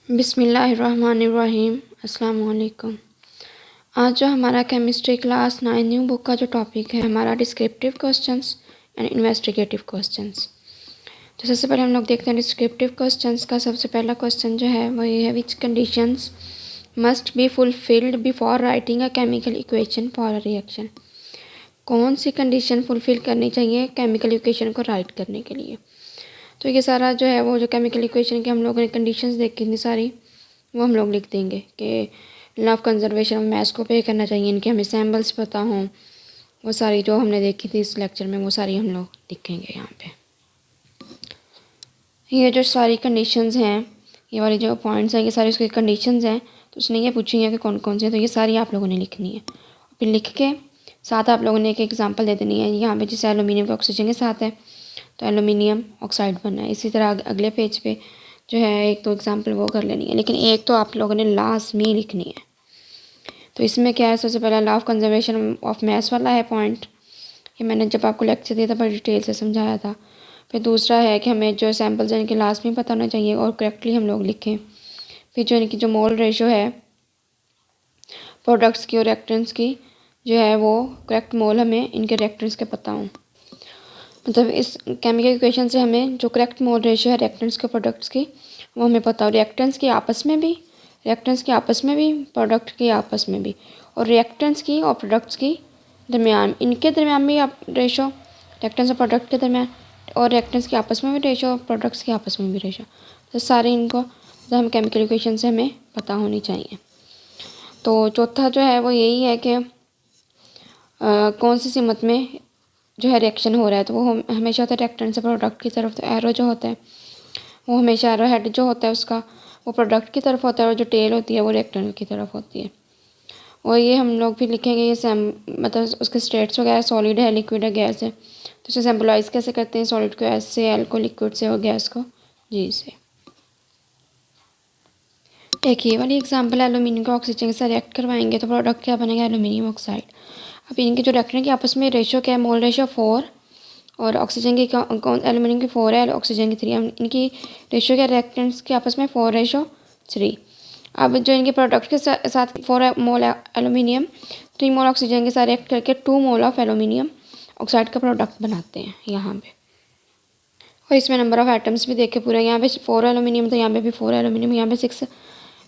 बिस्मिल्लाहिर्रहमानिर्रहीम। अस्सलाम वालेकुम। आज जो हमारा केमिस्ट्री क्लास 9 न्यू बुक का जो टॉपिक है हमारा descriptive questions and investigative questions. तो सबसे पहले हम लोग देखते हैं डिस्क्रिप्टिव क्वेश्चंस का। सबसे पहला क्वेश्चन जो है वो ये है, which conditions must be fulfilled before writing a chemical equation for a reaction. कौन सी कंडीशन फुलफिल करनी चाहिए केमिकल इक्वेशन को राइट करने के लिए। तो ये सारा जो है वो जो केमिकल इक्वेशन के हम लोगों ने कंडीशंस देखी थी सारी, वो हम लोग लिख देंगे कि law of conservation of mass को पे करना चाहिए, इनके हमें सैम्बल्स पता हों, वो सारी जो हमने देखी थी इस लेक्चर में वो सारी हम लोग लिखेंगे यहाँ पे। ये जो सारी कंडीशंस हैं, ये वाली जो पॉइंट्स हैं, ये सारी उसकी कंडीशंस हैं। तो उसने ये पूछी है कि कौन कौन से, तो ये सारी आप लोगों ने लिखनी है। फिर लिख के साथ आप लोगों ने एक एग्जांपल दे देनी है। यहाँ पे जैसे एलुमिनियम का ऑक्सीजन के साथ है तो एलुमिनियम ऑक्साइड बनना है। इसी तरह अगले पेज पे जो है एक तो एग्जांपल वो कर लेनी है, लेकिन एक तो आप लोगों ने लाजमी लिखनी है। तो इसमें क्या है, सबसे पहला law of conservation of mass वाला है पॉइंट, ये मैंने जब आपको लेक्चर दिया था बड़ी डिटेल से समझाया था। फिर दूसरा है कि हमें जो सैम्पल्स हैं इनके लाजमी पता होना चाहिए और करेक्टली हम लोग लिखें। फिर जो इनकी जो मोल रेशो है प्रोडक्ट्स की और रिएक्टेंट्स की जो है वो करेक्ट मोल हमें इनके रिएक्टेंट्स के पता हों। मतलब इस केमिकल इक्वेशन से हमें जो करेक्ट मोल रेशियो है रिएक्टेंट्स के प्रोडक्ट्स की वो हमें पता हो। रिएक्टेंट्स की आपस में भी, रिएक्टेंट्स की आपस में भी, प्रोडक्ट की आपस में भी, और रिएक्टेंट्स की और प्रोडक्ट्स की दरमियान, इनके दरमियान भी आप रेशो, रिएक्टेंट्स और प्रोडक्ट के दरमियान, और रिएक्टेंट्स की आपस में भी रेशो, प्रोडक्ट्स की आपस में भी रेशो। तो सारे इनको तो हम केमिकल इक्वेशन से हमें पता होनी चाहिए। तो चौथा जो है वो यही है कि कौन सी सिमत में जो है रिएक्शन हो रहा है, तो वो हमेशा होता है रिएक्टेंट से प्रोडक्ट की तरफ। तो एरो जो होता है वो हमेशा, एरो हेड जो होता है उसका वो प्रोडक्ट की तरफ होता है, और जो टेल होती है वो रिएक्टेंट की तरफ होती है। और ये हम लोग भी लिखेंगे ये मतलब उसके स्टेट्स वगैरह, सॉलिड है, लिक्विड है, गैस है। तो इसे सिंबलाइज कैसे करते हैं, सॉलिड को एस से, एल को लिक्विड से, और गैस को जी से। एक ये वाली एग्जाम्पल है, एलुमिनियम को ऑक्सीजन से रिएक्ट करवाएंगे तो प्रोडक्ट क्या बनेगा, एलुमिनियम ऑक्साइड। अब इनके जो रिएक्टेंट की आपस में रेशो क्या है, मोल रेशो 4, और ऑक्सीजन की एलुमिनियम की 4 है, ऑक्सीजन की 3। इनकी रेशो क्या, रिएक्टेंट्स के आपस में 4:3। अब जो इनके प्रोडक्ट के साथ 4 मोल एलुमिनियम, 3 मोल ऑक्सीजन के साथ रिएक्ट करके 2 मोल ऑफ एलुमिनियम ऑक्साइड का प्रोडक्ट बनाते हैं यहाँ पे। और इसमें नंबर ऑफ एटम्स भी देखे पूरे, यहाँ पे 4 एलुमिनियम तो यहाँ पे भी 4 एलुमिनियम, यहाँ पे 6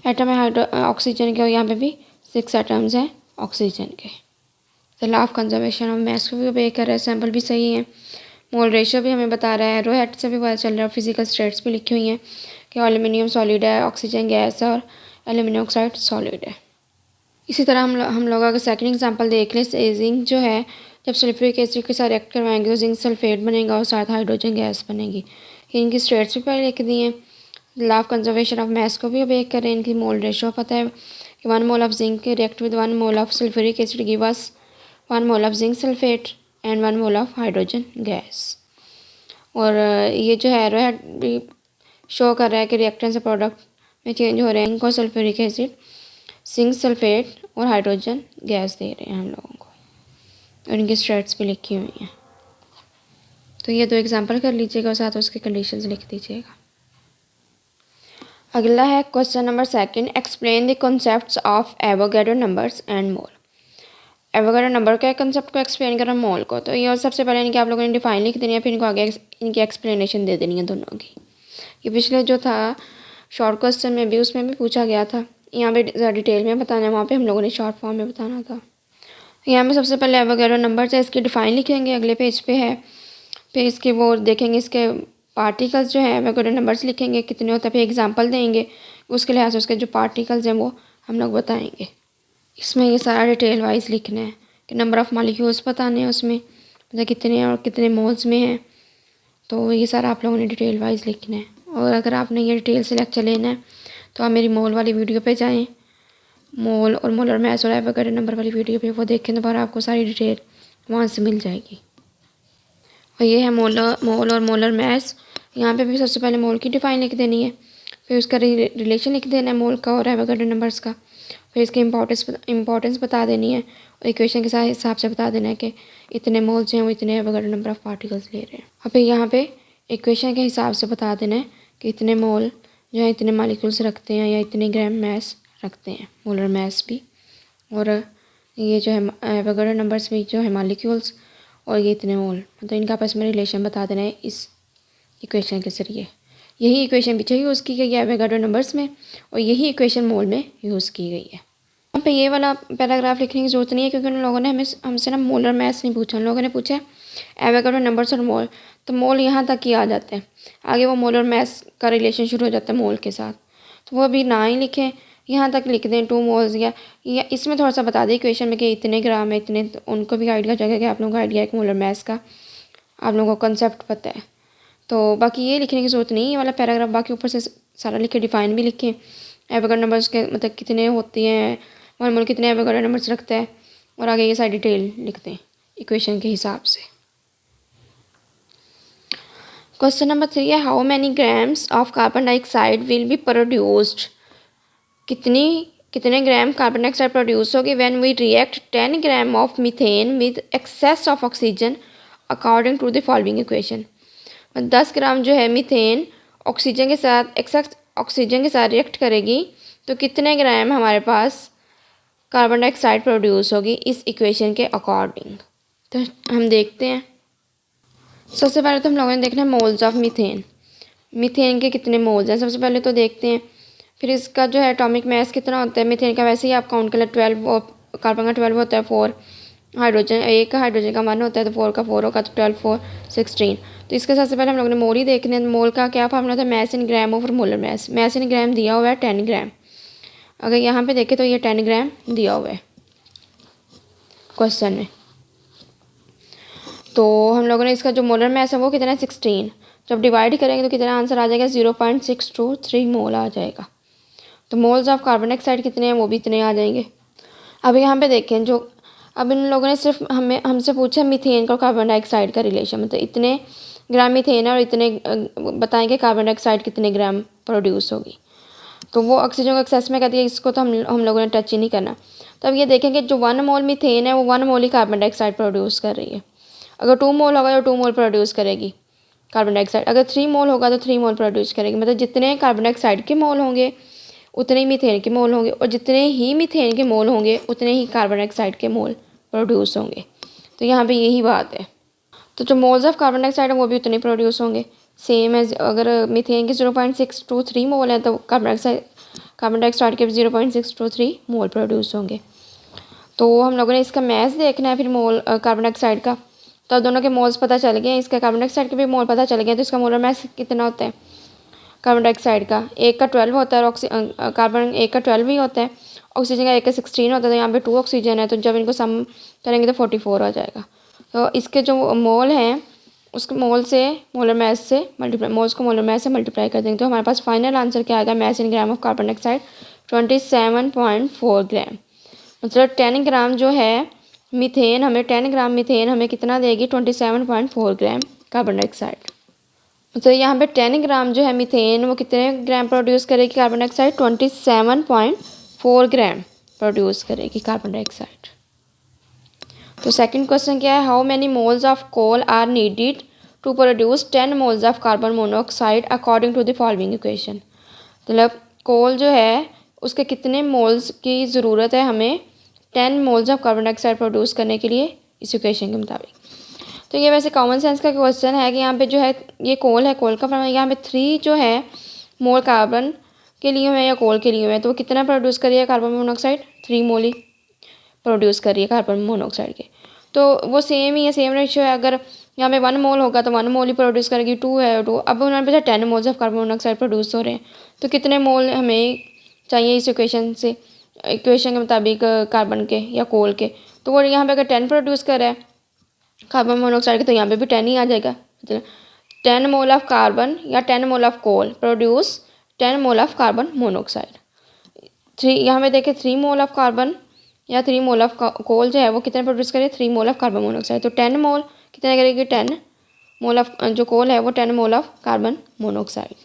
एटम है ऑक्सीजन के, और यहाँ पे भी 6 एटम्स हैं ऑक्सीजन के। तो law of conservation of mass को भी ओबे कर रहा है, सैम्पल भी सही है, मोल रेशियो भी हमें बता रहा है, एरो हेड से भी पता चल रहा है, फिजिकल स्टेट्स भी लिखी हुई हैं कि एल्यूमिनियम सॉलिड है, ऑक्सीजन गैस है, और एल्यूमिनियम ऑक्साइड सॉलिड है। इसी तरह हम लोग अगर सेकंड एग्जांपल देख लें, जिंक जो है जब सल्फ्यूरिक एसिड के साथ रिएक्ट करवाएंगे तो जिंक सल्फेट बनेगा और साथ हाइड्रोजन गैस बनेगी। इनकी स्टेट्स भी पहले लिख दी हैं। Law of conservation of mass को भी ओबे करें, इनकी मोल रेशियो पता है कि 1 mole of zinc react with 1 mole of sulphuric acid give us 1 mole of zinc sulphate and 1 mole of hydrogen gas. और ये जो है एरो हेड भी शो कर रहा है कि रिएक्टेंट से प्रोडक्ट में चेंज हो रहे हैं, इनको सल्फ्यूरिक एसिड, जिंक सल्फेट और हाइड्रोजन गैस दे रहे हैं हम लोगों को, और इनकी स्टेट्स भी लिखी हुई हैं। तो ये 2 एग्जांपल कर लीजिएगा और साथ उसके कंडीशंस लिख दीजिएगा। अगला है question number 2, explain the concepts of Avogadro numbers and mole. Avogadro number के कंसेप्ट को एक्सप्लेन करना, मोल को। तो ये सबसे पहले इनके आप लोगों ने डिफाइन लिख देनी है, फिर इनको आगे इनकी एक्सप्लेनेशन दे देनी है दोनों की। ये पिछले जो था शॉर्ट क्वेश्चन में भी, उसमें भी पूछा गया था, यहाँ पे ज़्यादा डिटेल में बताना है, वहाँ पे हम लोगों ने शॉर्ट फॉर्म में बताना था। यहाँ पे सबसे पहले एवोगैड्रो नंबर है, इसकी डिफाइन लिखेंगे, अगले पेज पे है। फिर इसके वो देखेंगे, इसके पार्टिकल्स जो हैं एवोगैड्रो नंबर्स लिखेंगे कितने होते हैं, फिर एग्जांपल देंगे, उसके लिहाज से उसके जो पार्टिकल्स हैं वो हम लोग बताएंगे। इसमें ये सारा डिटेल वाइज लिखना है कि नंबर ऑफ़ मॉलिक्यूल्स बताने हैं, उसमें मतलब कितने और कितने मोल्स में हैं। तो ये सारा आप लोगों ने डिटेल वाइज लिखना है। और अगर आपने ये डिटेल से लेक्चर लेना है तो आप मेरी मोल वाली वीडियो पे जाएं, मोल और मोलर मैथ्स और एवोगैड्रो नंबर वाली वीडियो पे, वो देखें तो बाहर आपको सारी डिटेल वहाँ से मिल जाएगी। और ये है मोल और मोलर मैथ्स। यहाँ पे भी सबसे पहले मोल की डिफाइन लिख देनी है, फिर उसका रिलेशन लिख देना है मोल का और एवोगैड्रो नंबर्स का, फिर इसकी इंपॉर्टेंस बता देनी है, और इक्वेशन के साथ हिसाब से बता देना है कि इतने मोल्स हैं वो इतने एवोगैड्रो नंबर ऑफ़ पार्टिकल्स ले रहे हैं। और फिर यहाँ पे इक्वेशन के हिसाब से बता देना है कि इतने मोल जो है इतने मालिक्यूल्स रखते हैं या इतने ग्राम मैस रखते हैं, मोलर मैस भी। और ये जो है एवोगाड्रो नंबर्स भी जो है मालिक्यूल्स, और ये इतने मोल, मतलब इनका आपस में रिलेशन बता देना है इस इक्वेशन के ज़रिए। यही इक्वेशन पीछे यूज़ की गई है एवोगाड्रो नंबर्स में, और यही इक्वेशन मोल में यूज़ की गई है। यहाँ पे ये वाला पैराग्राफ लिखने की ज़रूरत नहीं है, क्योंकि उन लोगों ने हमसे ना मोलर मैस नहीं पूछा, उन लोगों ने पूछा एवोगाड्रो नंबर्स और मोल। तो मोल यहाँ तक ही आ जाते हैं, आगे वो मोलर मैस का रिलेशन शुरू हो जाता है मोल के साथ, तो वो अभी ना ही लिखें, यहाँ तक लिख दें 2 मोल्स, या इसमें थोड़ा सा बता दें इक्वेशन में कि इतने ग्राम है इतने, तो उनको भी आइडिया हो जाएगा कि आप लोगों को आइडिया है मोलर मैस का, आप लोगों को कंसेप्ट पता है। तो बाकी ये लिखने की ज़रूरत नहीं है, ये वाला पैराग्राफ बाकी ऊपर से सारा लिखे, डिफाइन भी लिखें, एवोगाड्रो नंबर्स के मतलब कितने होती हैं, वन मोल कितने एवोगाड्रो नंबर्स रखता है, और आगे ये सारी डिटेल लिखते हैं इक्वेशन के हिसाब से। क्वेश्चन नंबर 3 है, how many grams of carbon dioxide will be produced, कितने ग्राम कार्बन डाइऑक्साइड प्रोड्यूस होगी when we react 10 gram of methane with excess of oxygen according to the following equation. 10 gram जो है methane oxygen के साथ access oxygen के साथ react करेगी, तो कितने ग्राम हमारे पास कार्बन डाइऑक्साइड प्रोड्यूस होगी इस इक्वेशन के अकॉर्डिंग। तो हम देखते हैं। सबसे पहले तो हम लोगों ने देखना है मोल्स ऑफ मीथेन, मीथेन के कितने मोल्स हैं सबसे पहले तो देखते हैं। फिर इसका जो है एटॉमिक मास कितना होता है मीथेन का, वैसे ही आप काउंट कर लें 12, और कार्बन का 12 होता है, 4 हाइड्रोजन, एक का हाइड्रोजन का 1 होता है, तो 4 का 4 होगा, तो 12 4 16। तो इसके सबसे पहले हम लोगों ने मोल ही देखने हैं। मोल का क्या फार्मूला था, mass in gram over molar mess. Mess in ग्राम दिया हुआ है 10 ग्राम, अगर यहाँ पे देखें तो ये 10 ग्राम दिया हुआ है क्वेश्चन में। तो हम लोगों ने इसका जो मोलर मैस है वो कितना है 16, जब डिवाइड करेंगे तो कितना आंसर आ जाएगा 0.623 मोल आ जाएगा। तो मोल्स ऑफ कार्बन डाइऑक्साइड कितने हैं वो भी इतने आ जाएंगे। अब यहाँ पे देखें, जो अब इन लोगों ने सिर्फ हमसे पूछा मीथेन का कार्बन डाइऑक्साइड का रिलेशन, मतलब इतने ग्राम मीथेन है और इतने बताएंगे कार्बन डाइऑक्साइड कितने ग्राम प्रोड्यूस होगी। तो वो ऑक्सीजन को एक्सेस में कहती है, इसको तो हम लोगों ने टच ही नहीं करना। तो अब ये देखेंगे जो 1 मोल मीथेन है वो 1 मोल ही कार्बन डाइऑक्साइड प्रोड्यूस कर रही है। अगर 2 मोल होगा तो 2 मोल प्रोड्यूस करेगी कार्बन डाइऑक्साइड, अगर 3 मोल होगा तो 3 मोल प्रोड्यूस करेगी। मतलब जितने कार्बन डाइऑक्साइड के मोल होंगे उतने ही मीथेन के मोल होंगे, और जितने ही मीथेन के मोल होंगे उतने ही कार्बन डाइऑक्साइड के मोल प्रोड्यूस होंगे। तो यहाँ पे यही बात है। तो जो मोल्स ऑफ कार्बन डाइऑक्साइड है वो भी उतने प्रोड्यूस होंगे, सेम एज अगर मीथेन के 0.623 मोल है तो कार्बन डाइऑक्साइड के 0.623 मोल प्रोड्यूस होंगे। तो हम लोगों ने इसका मैस देखना है फिर मोल कार्बन डाइऑक्साइड का। तो दोनों के मोल्स पता चल गए, इसका कार्बन डाइऑक्साइड के भी मोल पता चल गए, तो इसका मोलर मैस कितना होता है कार्बन डाइऑक्साइड का, एक का 12 होता है, और कार्बन एक का 12 ही होता है, ऑक्सीजन का एक का 16 होता है। तो यहाँ पे 2 ऑक्सीजन है, तो जब इनको सम करेंगे तो 44 हो जाएगा। तो इसके जो मोल हैं उसके मोल से मोलर मैस से मल्टीप्लाई, मोल्स को मोलर मैस से मल्टीप्लाई कर देंगे, तो हमारे पास फाइनल आंसर क्या आएगा, mass in gram of carbon dioxide 27.4 gram. मतलब 10 ग्राम जो है मीथेन हमें 10 ग्राम मीथेन हमें कितना देगी 27.4 ग्राम कार्बन डाइऑक्साइड। तो यहाँ पे 10 ग्राम जो है मीथेन वो कितने ग्राम प्रोड्यूस करेगी कार्बन डाइऑक्साइड 27.4 ग्राम प्रोड्यूस करेगी कार्बन डाइऑक्साइड। तो सेकंड क्वेश्चन क्या है, how many moles of coal are needed to produce 10 moles of carbon monoxide according to the following equation. मतलब कोल जो है उसके कितने मोल्स की ज़रूरत है हमें 10 moles of carbon dioxide produce करने के लिए इस इक्वेशन के मुताबिक। तो ये वैसे कॉमन सेंस का क्वेश्चन है कि यहाँ पे जो है ये कोल है, कोल का फॉर्मूला यहाँ पे 3 जो है मोल कार्बन के लिए हुए या कोल के लिए हुए, तो वो कितना प्रोड्यूस करिए कार्बन मोनोऑक्साइड 3 मोल ही प्रोड्यूस करिए कार्बन मोनोऑक्साइड के। तो वो सेम ही है, सेम रेशियो है। अगर यहाँ पे 1 मोल होगा तो 1 मोल ही प्रोड्यूस करेगी, 2 है 2। अब उन्होंने पूछा 10 moles of carbon monoxide produce हो रहे हैं, तो कितने मोल हमें चाहिए इस इक्वेशन से, इक्वेशन के मुताबिक कार्बन के या कोल के। तो वो यहाँ पे अगर 10 प्रोड्यूस कर रहा है कार्बन मोनोऑक्साइड के, तो यहाँ पे भी 10 ही आ जाएगा। 10 मोल ऑफ कार्बन या 10 mole of coal produce 10 mole of carbon monoxide. 3 यहाँ पे देखें 3 मोल ऑफ कार्बन या 3 मोल ऑफ कोल जो है वो कितने प्रोड्यूस करे 3 मोल ऑफ कार्बन मोनोऑक्साइड। तो 10 मोल कितने करेगी 10 मोल ऑफ जो कोल है वो 10 मोल ऑफ कार्बन मोनोऑक्साइड।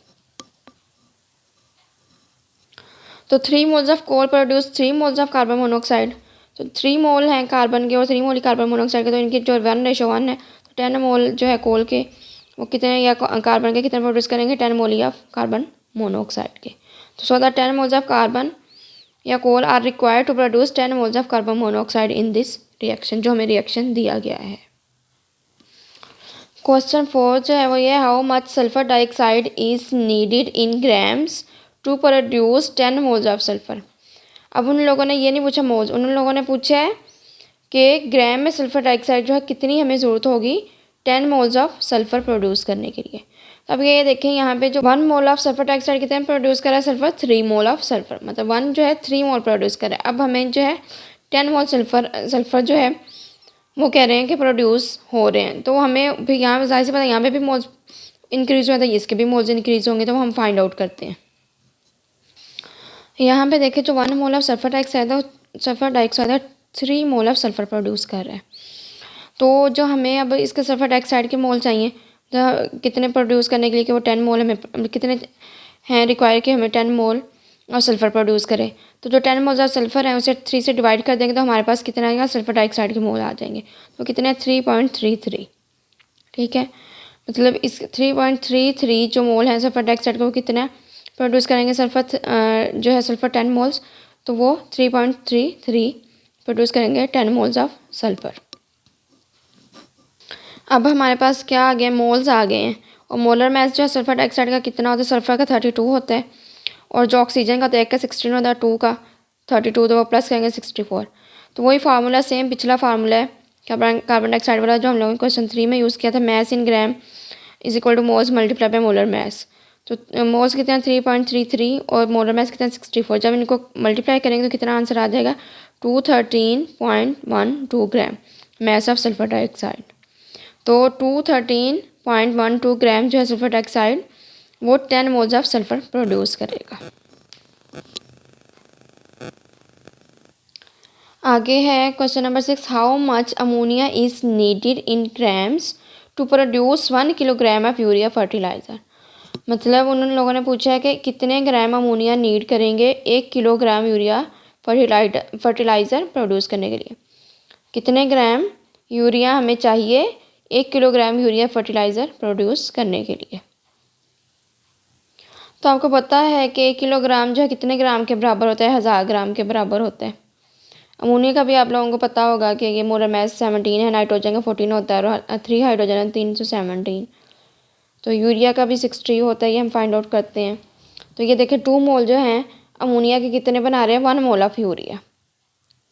तो 3 moles of coal produce 3 moles of carbon monoxide. तो 3 मोल हैं कार्बन के और 3 मोल ही कार्बन मोनोऑक्साइड के, तो इनकी जो 1:1 है, तो 10 मोल जो है कोल के वो कितने या कार्बन के कितने प्रोड्यूस करेंगे 10 मोल ऑफ कार्बन मोनोऑक्साइड के। तो so that 10 moles of carbon या coal are required to produce 10 moles of carbon monoxide in this reaction, जो हमें रिएक्शन दिया गया है। क्वेश्चन 4 जो है वो ये, how much sulphur dioxide is needed in grams to produce 10 moles of sulphur. अब उन लोगों ने ये नहीं पूछा मोल्स, उन लोगों ने पूछा है कि ग्राम में सल्फर डाइऑक्साइड जो है कितनी हमें ज़रूरत होगी 10 मोल्स ऑफ सल्फर प्रोड्यूस करने के लिए। तो अब ये देखें यहाँ पे जो 1 मोल ऑफ सल्फर डाइऑक्साइड कितने प्रोड्यूस करा है सल्फर, 3 मोल ऑफ सल्फर, मतलब 1 जो है 3 मोल प्रोड्यूस कर रहा है। अब हमें जो है 10 मोल सल्फर जो है वो कह रहे हैं कि प्रोड्यूस हो रहे हैं। तो हमें भी यहाँ ज़ाहिर सी बात है यहाँ पे भी मोल्स इंक्रीज़ हुआ था, इसके भी मोल्स इंक्रीज़ होंगे, तो हम फाइंड आउट करते हैं। यहाँ पे देखें जो 1 मोल ऑफ सल्फर डाइऑक्साइड है 3 मोल ऑफ सल्फर प्रोड्यूस कर रहा है। तो जो हमें अब इसके सल्फर डाइऑक्साइड के मोल चाहिए तो कितने प्रोड्यूस करने के लिए कि वो 10 मोल हमें कितने हैं रिक्वायर कि हमें 10 मोल और सल्फ़र प्रोड्यूस करें। तो जो 10 मोल्स ऑफ सल्फ़र है उसे 3 से डिवाइड कर देंगे तो हमारे पास कितना आएगा, सल्फ़र डाइऑक्साइड के मोल आ जाएंगे। तो कितने 3.33, ठीक है। मतलब इस 3.33 जो मोल है सल्फ़र डाइऑक्साइड का वो कितना प्रोड्यूस करेंगे सल्फ़र जो है सल्फ़र 10 मोल्स, तो वो 3.33 प्रोड्यूस करेंगे 10 मोल्स ऑफ सल्फ़र। अब हमारे पास क्या आ गया, मोल्स आ गए हैं। और मोलर मास जो है सल्फ़र डाइऑक्साइड का कितना होता है, सल्फ़र का 32 होता है और जो ऑक्सीजन का तो 1 का 16 होता है, 2 का 32, तो वो प्लस करेंगे 64। तो वही फार्मूला सेम पिछला फार्मूला है कार्बन डाइऑक्साइड वाला जो हम लोगों ने क्वेश्चन 3 में यूज़ किया था, mass in gram is equal to moles multiply by molar mass. तो मोल्स कितना 3.33 और मोलर मास कितना 64। जब इनको मल्टीप्लाई करेंगे तो कितना आंसर आ जाएगा 213.12 ग्राम मास ऑफ सल्फ़र डाइऑक्साइड। तो 213.12 ग्राम जो है सल्फ़र डाइऑक्साइड वो 10 मोल्स ऑफ सल्फ़र प्रोड्यूस करेगा। आगे है question number 6, how much ammonia is needed in grams to produce 1 kilogram of urea fertiliser. मतलब उन लोगों ने पूछा है कि कितने ग्राम अमोनिया नीड करेंगे 1 किलोग्राम यूरिया फर्टिलाइज़र प्रोड्यूस करने के लिए। कितने ग्राम यूरिया हमें चाहिए 1 किलोग्राम यूरिया फर्टिलाइज़र प्रोड्यूस करने के लिए। तो आपको पता है कि 1 किलोग्राम जो है कितने ग्राम के बराबर होता है, 1000 ग्राम के बराबर होता है। अमोनिया का भी आप लोगों को पता होगा कि ये मोलर मास 17 है, नाइट्रोजन का 14 होता है और 3 हाइड्रोजन है 317। तो यूरिया का भी 60 होता है, ये हम फाइंड आउट करते हैं। तो ये देखिए 2 मोल जो हैं अमोनिया के कितने बना रहे हैं 1 मोल ऑफ यूरिया,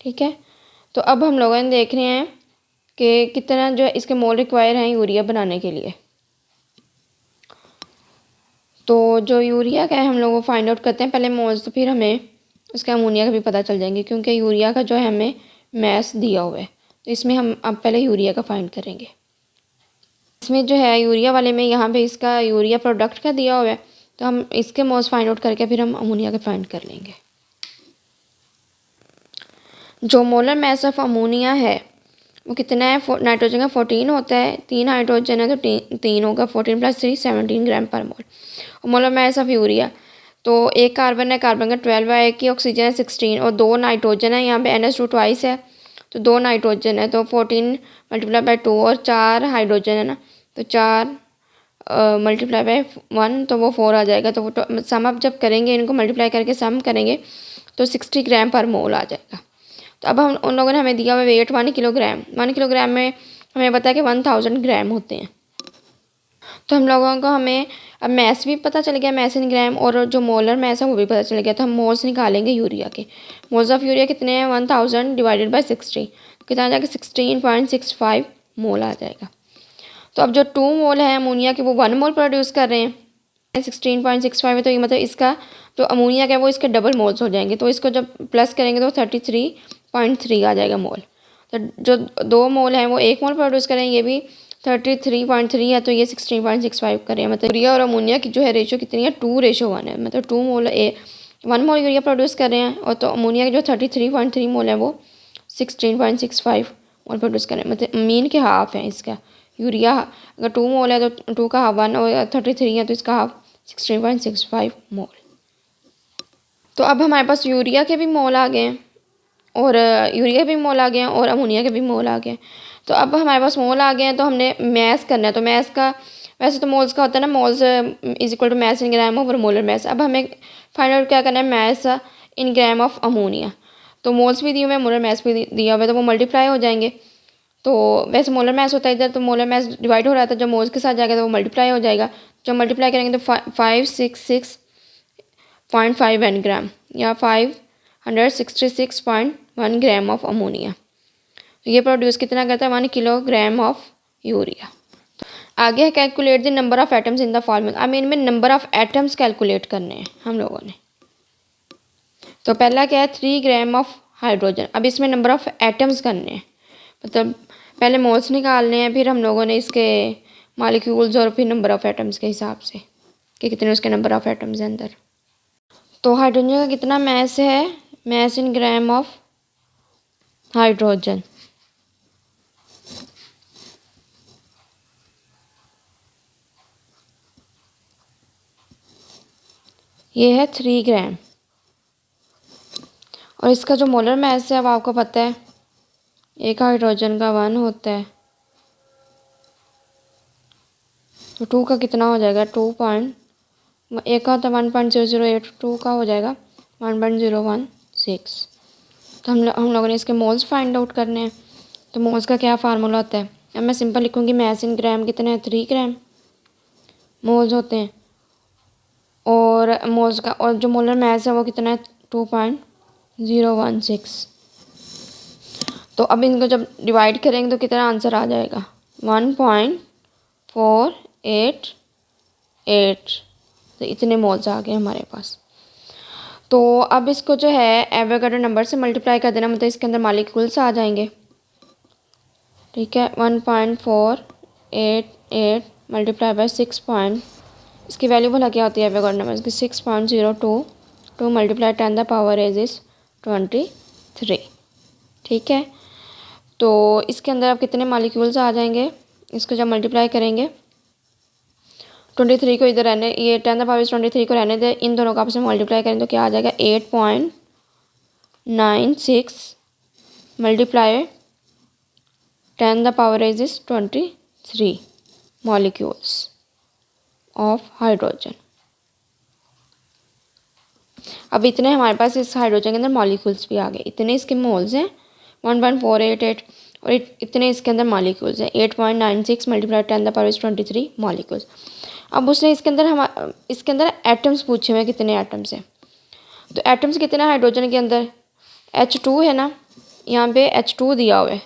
ठीक है। तो अब हम लोगों ने देख रहे हैं कि कितना जो है इसके मोल रिक्वायर हैं यूरिया बनाने के लिए। तो जो यूरिया का है हम लोग वो फाइंड आउट करते हैं पहले मोल्स, तो फिर हमें उसका अमोनिया का भी पता चल जाएंगे क्योंकि यूरिया का जो है हमें मैस दिया हुआ है। तो इसमें हम अब पहले यूरिया का फाइंड करेंगे। इसमें जो है यूरिया वाले में यहाँ पे इसका यूरिया प्रोडक्ट का दिया हुआ है, तो हम इसके मोल्स फाइंड आउट करके फिर हम अमोनिया का फाइंड कर लेंगे। जो मोलर मैस ऑफ अमोनिया है वो कितना है, नाइट्रोजन का 14 होता है, 3 हाइड्रोजन है तो 3 होगा, 14 + 3 17 ग्राम पर मोल। और मोलर मास ऑफ यूरिया तो एक कार्बन है, कार्बन का 12 है, एक ही ऑक्सीजन है 16 और 2 नाइट्रोजन है, यहाँ पे NH2 ट्वाइस है तो 2 नाइट्रोजन है तो 14 × 2 और 4 हाइड्रोजन है ना, तो 4 × 1 तो वो 4 आ जाएगा। तो वो सम अप जब करेंगे इनको मल्टीप्लाई करके सम करेंगे तो 60 ग्राम पर मोल आ जाएगा। तो अब हम उन लोगों ने हमें दिया हुआ वेट 1 किलोग्राम, 1 किलोग्राम में हमें पता है कि 1000 ग्राम होते हैं। तो हम लोगों को हमें अब मैस भी पता चल गया, मैस इन ग्राम, और जो मोलर मैस है वो भी पता चल गया। तो हम मोल्स निकालेंगे यूरिया के। मोल्स ऑफ यूरिया कितने हैं 1000 डिवाइडेड बाय 60, कितना आ जाएगा 16.65 मोल आ जाएगा। तो अब जो 2 मोल है अमोनिया के वो 1 मोल प्रोड्यूस कर रहे हैं 16.65 है, तो ये मतलब इसका जो अमोनिया का है वो इसके डबल मोल्स हो जाएंगे। तो इसको जब प्लस करेंगे तो 33.3 आ जाएगा मोल। तो जो 2 मोल हैं वो 1 मोल प्रोड्यूस करेंगे, ये भी 33.3 है तो ये 16.65 करें। मतलब यूरिया और अमोनिया की जो है रेशो कितनी है 2:1 है, मतलब 2 मोल 1 मोल यूरिया प्रोड्यूस कर रहे हैं और तो अमोनिया की जो 33.3 मोल है वो 16.65 मोल प्रोड्यूस कर रहे हैं, मतलब मीन के हाफ है इसका। यूरिया अगर 2 मोल है तो 2 का हाफ 1 और 33 है तो इसका हाफ 16.65 मोल। तो अब हमारे पास यूरिया के भी मोल आ गए हैं और यूरिया के भी मोल आ गए हैं और अमोनिया के भी मोल आ गए हैं। तो अब हमारे पास मोल आ गए हैं तो हमने मैस करना है। तो मैस का वैसे तो मोल्स का होता है ना, moles is equal to mass in gram over molar mass. अब हमें फाइंड आउट क्या करना है, mass in gram of ammonia. तो मोल्स भी दिए हुए हैं, मोलर मैस भी दिया हुआ है, तो वो मल्टीप्लाई हो जाएंगे। तो वैसे मोलर मैस होता है इधर, तो मोलर मैस डिवाइड हो रहा था, जब मोल्स के साथ जाएगा तो वो मल्टीप्लाई हो जाएगा। जब मल्टीप्लाई करेंगे तो 566.5 एन ग्राम या 566.1 ग्राम ऑफ अमोनिया। तो ये प्रोड्यूस कितना करता है, 1 किलोग्राम ऑफ यूरिया। आगे है calculate the number of atoms in the following. अब इनमें नंबर ऑफ एटम्स कैलकुलेट करने हैं हम लोगों ने। तो पहला क्या है, 3 ग्राम ऑफ हाइड्रोजन। अब इसमें नंबर ऑफ एटम्स करने हैं, मतलब पहले मोल्स निकालने हैं, फिर हम लोगों ने इसके मॉलिक्यूल्स और फिर नंबर ऑफ एटम्स के हिसाब से कि कितने उसके नंबर ऑफ एटम्स हैं अंदर। तो हाइड्रोजन का कितना मैस है, mass in gram of hydrogen, ये है 3 ग्राम। और इसका जो मोलर मैस है अब आपको पता है, एक हाइड्रोजन का 1 होता है, तो 2 का कितना हो जाएगा, 2 एक का होता है 1.008, 2 का हो जाएगा 1.016। तो हम लोगों ने इसके मोल्स फाइंड आउट करने हैं। तो मोल्स का क्या फार्मूला होता है, अब मैं सिंपल लिखूँगी, मैस इन ग्राम कितने हैं, 3 ग्राम मोल्स होते हैं। और मोल्स का, और जो मोलर मैस है वो कितना है, 2.016। तो अब इनको जब डिवाइड करेंगे तो कितना आंसर आ जाएगा, 1.488। तो इतने मोल्स आ गए हमारे पास। तो अब इसको जो है एवोगाड्रो नंबर से मल्टीप्लाई कर देना, मतलब इसके अंदर मॉलिक्यूल्स आ जाएंगे। ठीक है, 1.488 मल्टीप्लाई बाय 6 इसकी वैल्यू भला क्या होती है एवोगाड्रो नंबर की, 6.022 मल्टीप्लाई 10 द पावर इज 23। ठीक है, तो इसके अंदर अब कितने मॉलिक्यूल्स आ जाएंगे, इसको जब मल्टीप्लाई करेंगे, 23 को इधर रहने, ये 10 द पावर 23 को रहने दे, इन दोनों का आपस में मल्टीप्लाई करें तो क्या आ जाएगा, 8.96 multiply 10 the power is 23 molecules of hydrogen. अब इतने हमारे पास इस हाइड्रोजन के अंदर मॉलिक्यूल्स भी आ गए, इतने इसके मोल्स हैं 1.488, और इतने इसके अंदर मॉलिक्यूल्स हैं 8.96 मल्टीप्लाई 10 द पावर 23 मॉलिक्यूल्स। अब उसने इसके अंदर एटम्स पूछे हुए, कितने एटम्स हैं। तो एटम्स कितने हाइड्रोजन के अंदर, H2 है ना, यहाँ पे H2 दिया हुआ है,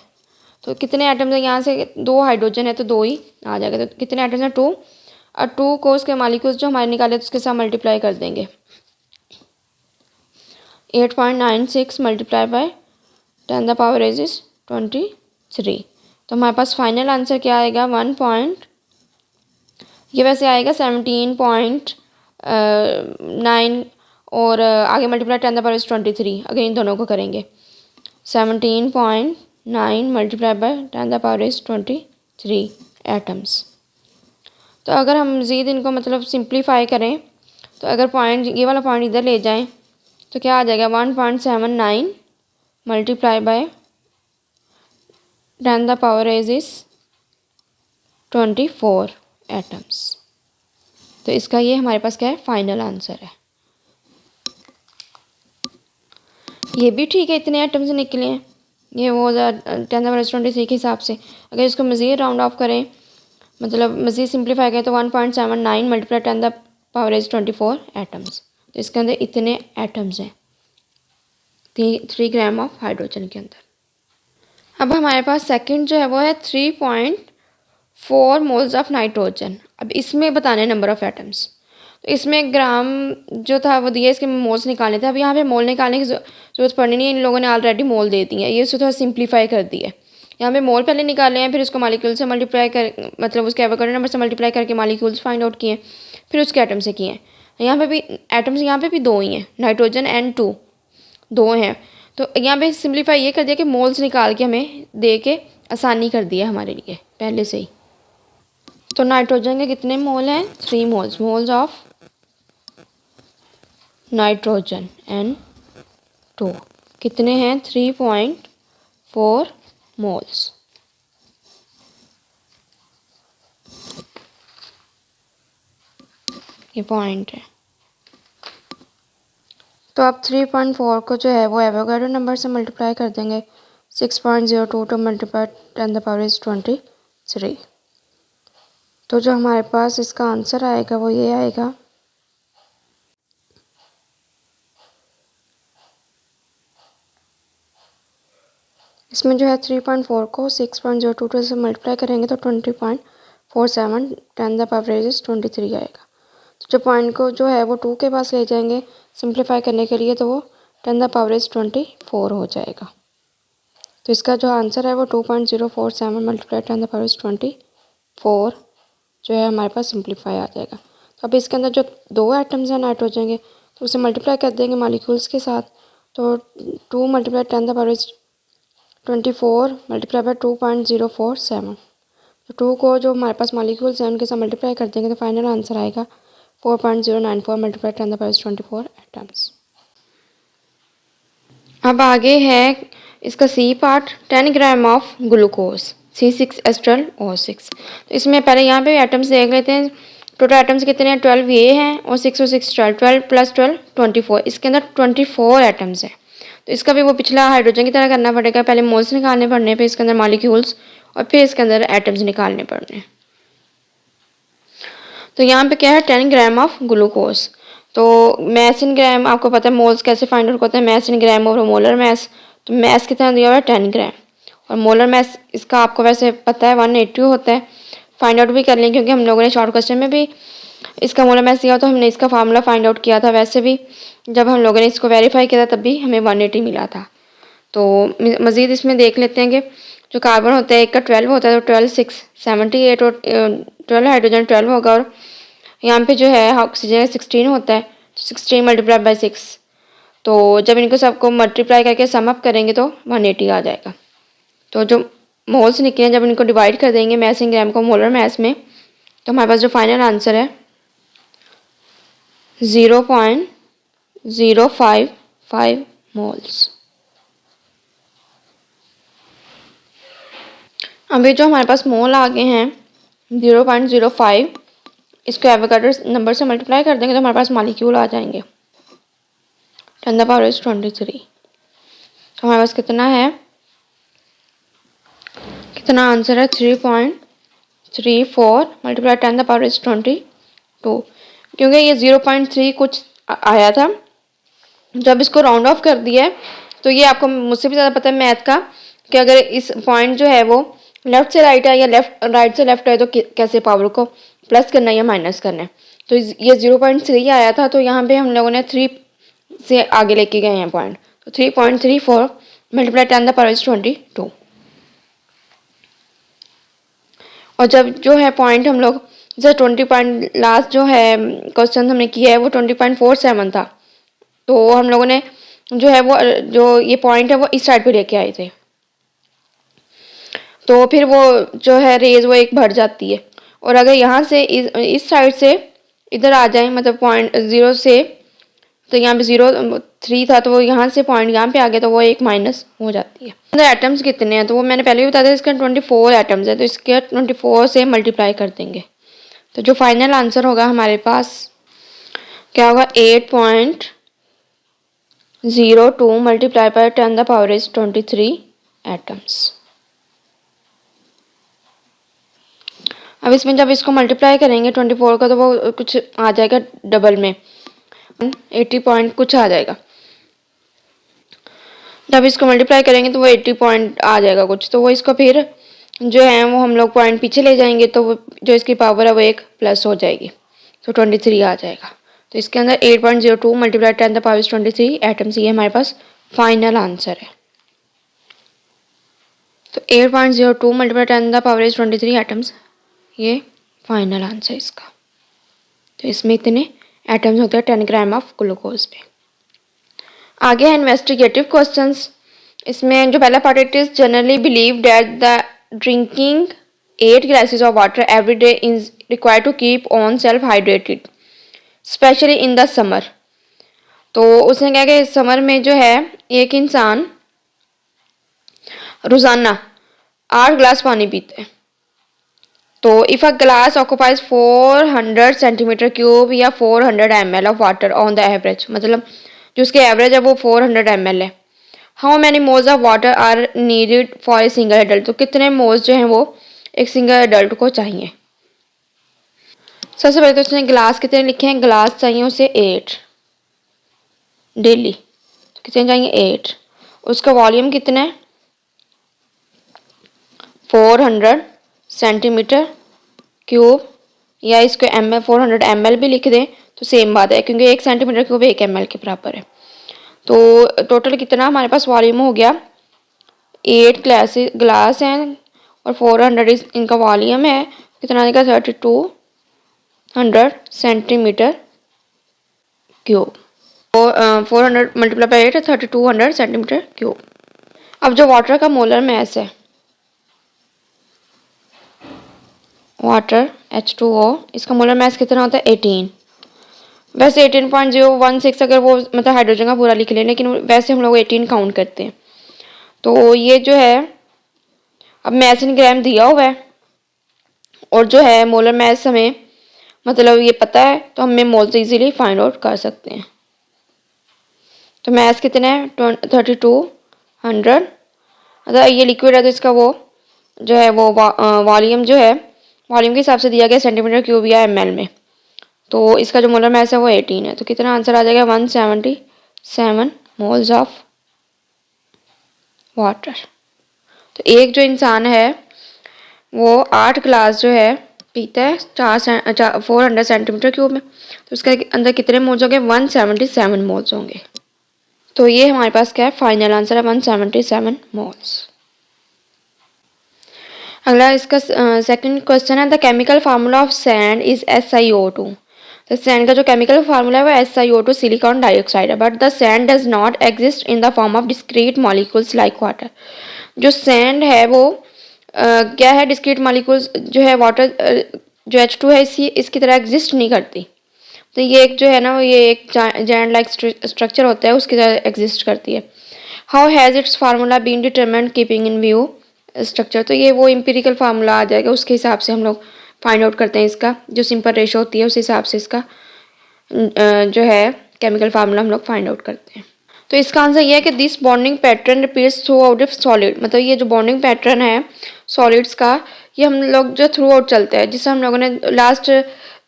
तो कितने एटम्स हैं, यहाँ से 2 हाइड्रोजन है तो 2 ही आ जाएगा। तो कितने एटम्स हैं, 2, और 2 को उसके मॉलिक्यूल्स जो हमारे निकाले तो उसके साथ मल्टीप्लाई कर देंगे, 8.96 multiply by 10 the power is 23। तो हमारे पास फाइनल आंसर क्या आएगा, ये वैसे आएगा 17.9, और आगे मल्टीप्लाई 10 द पावर इज 23, अगर इन दोनों को करेंगे 17.9 multiply by 10 the power is 23 atoms. तो अगर हम मज़ीद इनको मतलब सिंप्लीफाई करें, तो अगर पॉइंट, ये वाला पॉइंट इधर ले जाएं तो क्या आ जाएगा, 1.79 multiply by 10 the power is 24 atoms. तो इसका ये हमारे पास क्या है, फाइनल आंसर है। ये भी ठीक है, इतने एटम्स निकले हैं, ये वो 10 द पावर 23 के हिसाब से। अगर इसको मज़ीद राउंड ऑफ करें, मतलब मज़ीद सिंप्लीफाई करें, तो 1.79 multiply 10 the power is 24 atoms. तो इसके अंदर इतने एटम्स हैं 3 ग्राम ऑफ हाइड्रोजन के अंदर। अब हमारे पास सेकंड जो है वो है 3.4 मोल्स ऑफ नाइट्रोजन। अब इसमें बताने नंबर ऑफ एटम्स, तो इसमें ग्राम जो था वो दिया, इसके मोल्स निकालने थे। अब यहाँ पे मोल निकालने की जरूरत पड़नी नहीं है, इन लोगों ने ऑलरेडी मोल दे दिए हैं, ये उसको थोड़ा सिंप्लीफाई कर दिया है। यहाँ पे मोल पहले निकाले हैं, फिर उसको मॉलिक्यूल से मल्टीप्लाई कर, मतलब उसके एवोगाड्रो नंबर से मल्टीप्लाई करके मॉलिक्यूल्स फाइंड आउट किए, फिर उसके एटम से किए हैं। यहाँ पे भी एटम्स, यहाँ पे भी 2 ही हैं, नाइट्रोजन N2 2 हैं। तो यहाँ पे सिंप्लीफाई ये कर दिया कि मोल्स निकाल के हमें दे के आसानी कर दिया हमारे लिए पहले से ही। तो नाइट्रोजन के कितने मोल हैं, 3 मोल्स ऑफ नाइट्रोजन N2 कितने हैं, 3.4 मोल्स। ये पॉइंट है। तो आप 3.4 को जो है वो एवोगाड्रो नंबर से मल्टीप्लाई कर देंगे। 6.02 टू मल्टीप्लाई 10⁻23। तो जो हमारे पास इसका आंसर आएगा वो ये आएगा। इसमें जो है 3.4 को 6.022 से मल्टीप्लाई करेंगे तो 20.47 10⁻23 आएगा। तो जो पॉइंट को जो है वो 2 के पास ले जाएंगे सिंप्लीफाई करने के लिए, तो वो 10⁻24 हो जाएगा। तो इसका जो आंसर है वो 2.047 मल्टीप्लाई 10⁻24 जो है हमारे पास सिंप्लीफाई आ जाएगा। तो अब इसके अंदर जो 2 एटम्स हैं ऐड हो जाएंगे, तो उसे मल्टीप्लाई कर देंगे मॉलिक्यूल्स के साथ। तो 2 मल्टीप्लाई 10⁻24 मल्टीप्लाई बाय 2.047। तो 2 को जो हमारे पास मॉलिक्यूल्स हैं उनके साथ मल्टीप्लाई कर देंगे तो फाइनल आंसर आएगा 4.094 मल्टीप्लाई 10⁻24 एटम्स। अब आगे है इसका C part, 10 gram of glucose C6H12O6। तो इसमें पहले यहाँ पे एटम्स देख लेते हैं। टोटल एटम्स कितने हैं, 12 ये हैं और 6 और 6 12, 12 प्लस 12 24। इसके अंदर 24 एटम्स हैं। तो इसका भी वो पिछला हाइड्रोजन की तरह करना पड़ेगा, पहले मोल्स निकालने पड़ने, फिर इसके अंदर मॉलिक्यूल्स और फिर इसके अंदर एटम्स निकालने पड़ने। तो यहाँ पे क्या है, 10 ग्राम ऑफ ग्लूकोज। तो मैस इन ग्राम आपको पता है मोल्स कैसे फाइंड आउट होता है, मैस इन ग्राम और मोलर मैस। तो मैस कितना दिया हुआ है 10 ग्राम और मोलर मैस इसका आपको वैसे पता है 180 होता है। फाइंड आउट भी कर लें क्योंकि हम लोगों ने शॉर्ट क्वेश्चन में भी इसका मोलर मैस दिया तो हमने इसका फार्मूला फाइंड आउट किया था। वैसे भी जब हम लोगों ने इसको वेरीफाई किया था तब भी हमें 180 मिला था। तो मज़ीद इसमें देख लेते हैं कि जो कार्बन होता है एक का 12 होता है, तो 12 6 78 और 12 हाइड्रोजन 12 होगा और यहाँ पे जो है ऑक्सीजन 16 होता है, 16 मल्टीप्लाई बाई 6। तो जब इनको सबको मल्टीप्लाई करके सम अप करेंगे तो 180 आ जाएगा। तो जो मोल्स निकले जब इनको डिवाइड कर देंगे मैस इन ग्राम को मोलर मैस में, तो हमारे पास जो फाइनल आंसर है 0.055 मोल्स। अभी जो हमारे पास मोल आ गए हैं 0.05, इसको एवोगाड्रो नंबर से मल्टीप्लाई कर देंगे तो हमारे पास मॉलिक्यूल आ जाएंगे 10⁻23। तो हमारे पास कितना है, कितना आंसर है 3.34 मल्टीप्लाई 10⁻22। क्योंकि ये 0.3 कुछ आया था, जब इसको राउंड ऑफ कर दिया है तो ये आपको मुझसे भी ज़्यादा पता है मैथ का कि अगर इस पॉइंट जो है वो लेफ्ट से राइट है या राइट से लेफ्ट है तो कैसे पावर को प्लस करना है या माइनस करना है। तो ये 0.3 आया था, तो यहाँ पे हम लोगों ने 3 से आगे लेके गए हैं पॉइंट। तो 3.34 मल्टीप्लाई 10⁻22। और जब जो है पॉइंट हम लोग जैसे 20 पॉइंट लास्ट जो है क्वेश्चन हमने किया है वो 20.47 था, तो हम लोगों ने जो है वो जो ये पॉइंट है वो इस साइड पे लेके आए थे। तो फिर वो जो है रेज वो एक बढ़ जाती है, और अगर यहाँ से इस साइड से इधर आ जाए मतलब पॉइंट 0 से, तो यहाँ पे 0.3 था तो वो यहाँ से पॉइंट यहाँ पे आ गया तो वो एक माइनस हो जाती है। अंदर एटम्स कितने हैं तो वो मैंने पहले भी बताया था, इसके 24 एटम्स है तो इसके 24 से मल्टीप्लाई कर देंगे तो जो फाइनल आंसर होगा हमारे पास क्या होगा 8.02 मल्टीप्लाई बाय 10⁻23 एटम्स। अब इसमें जब इसको मल्टीप्लाई करेंगे 24 का तो वो कुछ आ जाएगा डबल में 80 पॉइंट कुछ आ जाएगा। जब इसको मल्टीप्लाई करेंगे तो वो 80 पॉइंट आ जाएगा कुछ, तो वो इसको फिर जो है वो हम लोग पॉइंट पीछे ले जाएंगे तो वो जो इसकी पावर है वो एक प्लस हो जाएगी तो 23 आ जाएगा। तो इसके अंदर 8.02 मल्टीप्लाई 10⁻23 एटम्स ये हमारे पास फाइनल आंसर है। तो 8.02 मल्टीप्लाई 10⁻23 एटम्स ये फाइनल आंसर इसका। तो इसमें इतने एटम्स होते हैं 10 ग्राम ऑफ ग्लूकोज पे। आगे है इन्वेस्टिगेटिव क्वेश्चंस। इसमें जो पहला part it is generally believe that the drinking 8 glasses of water every day is required to keep on self hydrated specially in the summer. तो उसने कहा कि समर में जो है एक इंसान रोज़ाना 8 ग्लास पानी पीता है। तो if a glass occupies 400 centimetre cube या 400 ml of water on the average, मतलब जो उसके एवरेज है वो 400 ml है। How many moles of water are needed for a single adult, तो कितने मोल्स जो हैं वो एक सिंगल एडल्ट को चाहिए। सबसे पहले तो उसने ग्लास कितने लिखे हैं, ग्लास चाहिए उसे 8 डेली, तो कितने चाहिए 8। उसका वॉल्यूम कितना है 400 सेंटीमीटर क्यूब, या इसको ml 400 ml भी लिख दें तो सेम बात है, क्योंकि 1 सेंटीमीटर क्यूब 1 ml के बराबर है। तो टोटल कितना हमारे पास वॉल्यूम हो गया, 8 ग्लास हैं और 400 इनका वॉल्यूम है, कितना आएगा 3200 सेंटीमीटर क्यूब। तो 400 मल्टीप्लाई बाई 8 3200 सेंटीमीटर क्यूब। अब जो वाटर का मोलर मैस है, वाटर H2O, इसका मोलर मैस कितना होता है 18। वैसे 18.016 अगर वो मतलब हाइड्रोजन का पूरा लिख लें, लेकिन वैसे हम लोग 18 काउंट करते हैं। तो ये जो है अब मैस इन ग्राम दिया हुआ है और जो है मोलर मैस हमें मतलब ये पता है, तो हमें मोल्स इजीली फाइंड आउट कर सकते हैं। तो मैस कितना है 3200, मतलब ये लिक्विड है तो इसका वो जो है वो वॉल्यूम जो है वॉल्यूम के हिसाब से दिया गया सेंटीमीटर क्यूब या ml में। तो इसका जो मोलर मैस है वो 18 है, तो कितना आंसर आ जाएगा 177 मोल्स ऑफ वाटर। तो एक जो इंसान है वो 8 ग्लास जो है पीता है 400 सेंटीमीटर क्यूब में, तो उसके अंदर कितने मोल्स होंगे 177 मोल्स होंगे। तो ये हमारे पास क्या है फाइनल आंसर है 177 मोल्स। अगला इसका सेकंड क्वेश्चन है the chemical formula of sand is SiO2। तो सैंड का जो केमिकल फार्मूला है वो SiO2 सिलिकॉन डाइऑक्साइड है, but the sand does not exist in the form of discrete molecules like water. जो सैंड है वो क्या है डिस्क्रीट मॉलिक्यूल्स जो है वाटर जो H2 है इसकी तरह एग्जिस्ट नहीं करती। तो ये एक जो है ना ये एक जैंड लाइक स्ट्रक्चर होता है उसकी तरह एग्जिस्ट करती है। How has its formula been determined keeping in view structure, तो ये वो इम्पेरिकल फार्मूला आ जाएगा, उसके हिसाब से हम लोग फाइंड आउट करते हैं इसका जो सिंपल रेशो होती है उस हिसाब से इसका जो है केमिकल फार्मूला हम लोग फाइंड आउट करते हैं। तो इसका आंसर ये है कि this bonding pattern repeats through out of solid, मतलब ये जो बॉन्डिंग पैटर्न है सॉलिड्स का ये हम लोग जो थ्रू आउट चलते हैं, जिससे हम लोगों ने लास्ट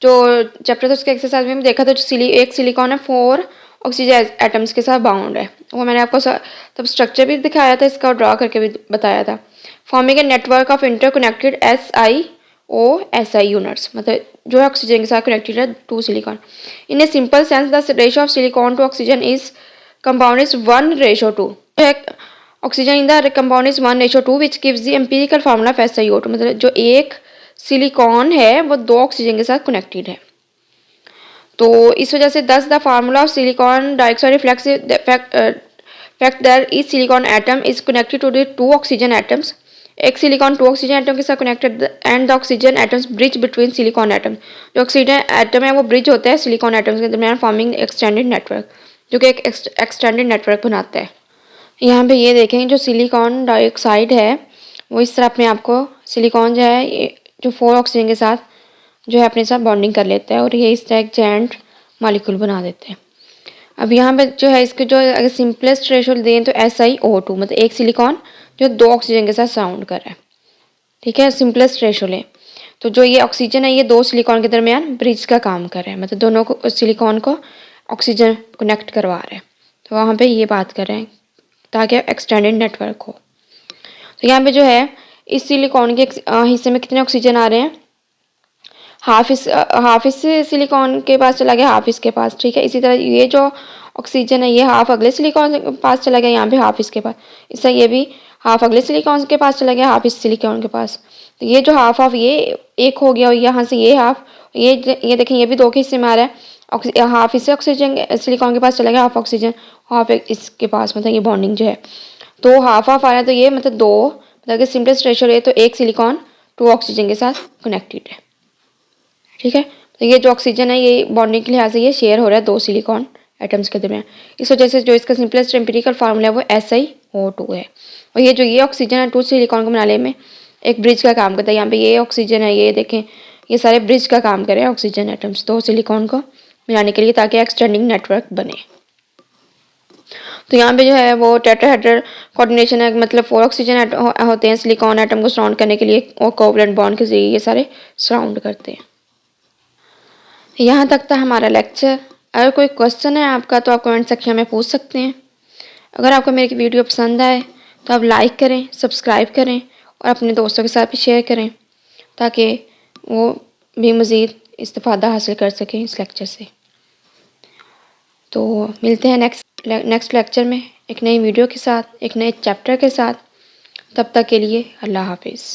जो चैप्टर था उसके एक्सरसाइज में भी देखा था, जो एक सिलिकॉन है 4 ऑक्सीजन एटम्स के साथ बाउंड है, वो मैंने आपको तब स्ट्रक्चर भी दिखाया था इसका और ड्रा करके भी बताया था। Forming a network of interconnected SiO units, मतलब जो ऑक्सीजन के साथ कनेक्टेड है 2 silicon. In a simple sense the ratio of silicon to oxygen is compound is 1:2। Oxygen in the compound is 1:2 which gives the empirical formula of SiO2, मतलब जो एक silicon है वो 2 ऑक्सीजन के साथ कनेक्टेड है। तो इस वजह से thus the formula of silicon dioxide reflects the fact that each silicon atom is connected to the 2 oxygen atoms. एक सिलिकॉन 2 ऑक्सीजन एटम के साथ connected and the oxygen atoms bridge between silicon atom, जो oxygen atom है वो bridge होता है silicon atoms के दरमियान फॉर्मिंग एक्सटेंडेड नेटवर्क, जो कि एक एक्सटेंडेड नेटवर्क बनाता है। यहाँ पे ये देखेंगे जो सिलिकॉन डाइऑक्साइड है वो इस तरह अपने आप को सिलिकॉन जो है ये जो 4 ऑक्सीजन के साथ जो है अपने साथ बॉन्डिंग कर लेता है और ये इस तरह एक जॉइंट मॉलिक्यूल बना देते हैं। अब यहाँ पे जो है इसके जो अगर सिंपलेस्ट रेशो दें तो SiO2, मतलब एक सिलिकॉन जो 2 ऑक्सीजन के साथ साउंड कर रहा है, ठीक है, सिंपलेस्ट रेशो लें। तो जो ये ऑक्सीजन है ये 2 सिलिकॉन के दरमियान ब्रिज का काम कर रहा है, मतलब दोनों को सिलिकॉन को ऑक्सीजन कनेक्ट करवा रहे हैं। तो वहाँ पे ये बात कर रहे हैं ताकि एक्सटेंडेड नेटवर्क हो। तो यहाँ पे जो है इस सिलिकॉन के हिस्से में कितने ऑक्सीजन आ रहे हैं, हाफ इस सिलिकॉन के पास चला गया, हाफ इसके पास, ठीक है। इसी तरह ये जो ऑक्सीजन है ये हाफ अगले सिलिकॉन के पास चला गया, यहाँ पे हाफ इसके पास, इससे ये भी हाफ अगले सिलिकॉन के पास चला गया, हाफ इस सिलिकॉन के पास। तो ये जो हाफ ऑफ ये एक हो गया और यहाँ से ये हाफ ये देखें ये भी 2 के हिस्से में आ रहा है, हाफ इससे ऑक्सीजन सिलिकॉन के पास चला गया, हाफ ऑक्सीजन हाफ इसके पास, मतलब ये बॉन्डिंग जो है तो हाफ ऑफ आ रहा है। तो ये मतलब 2 मतलब सिंपलेस्ट रेशो है तो एक सिलिकॉन 2 ऑक्सीजन के साथ कनेक्टेड है, ठीक है। तो ये जो ऑक्सीजन है ये बॉन्डिंग के लिहाज से ये शेयर हो रहा है 2 सिलिकॉन एटम्स के दरमियान। इस वजह से जो इसका सिंपलेस्ट एम्पिरिकल फार्मूला है वो SiO2 है। और ये जो ये ऑक्सीजन है 2 सिलिकॉन को बनाने में एक ब्रिज का काम करता है। यहाँ पे ये ऑक्सीजन है, ये देखें ये सारे ब्रिज का काम कर रहे हैं ऑक्सीजन एटम्स दो सिलिकॉन को मिलाने के लिए, ताकि एक्सटेंडिंग नेटवर्क बने। तो यहाँ पे जो है वो टेट्राहेड्रल कोऑर्डिनेशन है, मतलब 4 ऑक्सीजन होते हैं सिलिकॉन एटम को सराउंड करने के लिए, और कोवलेंट बॉन्ड के जरिए ये सारे सराउंड करते हैं। यहाँ तक था हमारा लेक्चर। अगर कोई क्वेश्चन है आपका तो आप कमेंट सेक्शन में पूछ सकते हैं। अगर आपको मेरी वीडियो पसंद आए तो आप लाइक करें, सब्सक्राइब करें और अपने दोस्तों के साथ भी शेयर करें, ताकि वो भी मज़ीद इस्तिफ़ादा हासिल कर सकें इस लेक्चर से। तो मिलते हैं नेक्स्ट लेक्चर में एक नई वीडियो के साथ, एक नए चैप्टर के साथ। तब तक के लिए अल्लाह हाफिज़।